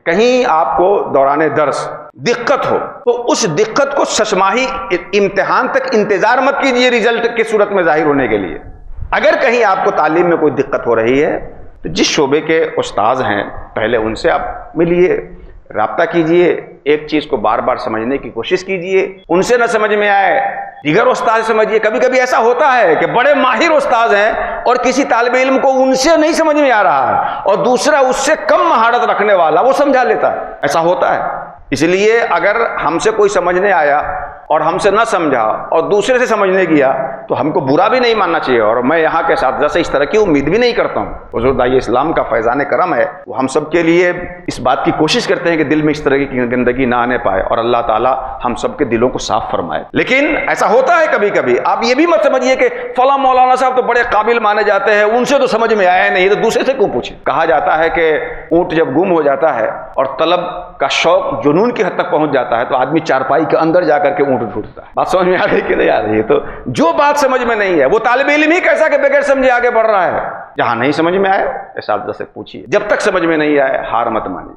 کہیں آپ کو دوران درس دقت ہو تو اس دقت کو ششماہی امتحان تک انتظار مت کیجئے رزلٹ کی صورت میں ظاہر ہونے کے لیے۔ اگر کہیں آپ کو تعلیم میں کوئی دقت ہو رہی ہے تو جس شعبے کے استاذ ہیں پہلے ان سے آپ ملیے، رابطہ کیجئے، ایک چیز کو بار بار سمجھنے کی کوشش کیجئے، ان سے نہ سمجھ میں آئے دیگر استاذ سمجھیے۔ کبھی کبھی ایسا ہوتا ہے کہ بڑے ماہر استاذ ہیں اور کسی طالب علم کو ان سے نہیں سمجھ میں آ رہا ہے اور دوسرا اس سے کم مہارت رکھنے والا وہ سمجھا لیتا ہے، ایسا ہوتا ہے۔ اس لیے اگر ہم سے کوئی سمجھنے آیا اور ہم سے نہ سمجھا اور دوسرے سے سمجھنے گیا تو ہم کو برا بھی نہیں ماننا چاہیے، اور میں یہاں کے ساتھ جیسے اس طرح کی امید بھی نہیں کرتا ہوں۔ حضور داعی اسلام کا فیضان کرم ہے، وہ ہم سب کے لیے اس بات کی کوشش کرتے ہیں کہ دل میں اس طرح کی گندگی نہ آنے پائے، اور اللہ تعالی ہم سب کے دلوں کو صاف فرمائے۔ لیکن ایسا ہوتا ہے کبھی کبھی، آپ یہ بھی مت سمجھیے کہ فلاں مولانا صاحب تو بڑے قابل مانے جاتے ہیں، ان سے تو سمجھ میں آیا نہیں تو دوسرے سے کیوں پوچھیں۔ کہا جاتا ہے کہ اونٹ جب گم ہو جاتا ہے اور طلب کا شوق جنون کی حد تک پہنچ جاتا ہے تو آدمی چارپائی کے اندر جا کر کے اونٹ ڈھونڈتا ہے۔ بات سمجھ میں آ رہی کہ نہیں آ رہی ہے؟ تو جو بات سمجھ میں نہیں ہے وہ طالب علم ہی کیسا کہ بغیر سمجھے آگے بڑھ رہا ہے۔ جہاں نہیں سمجھ میں آئے اساتذہ سے پوچھیے، جب تک سمجھ میں نہیں آئے ہار مت مانیے۔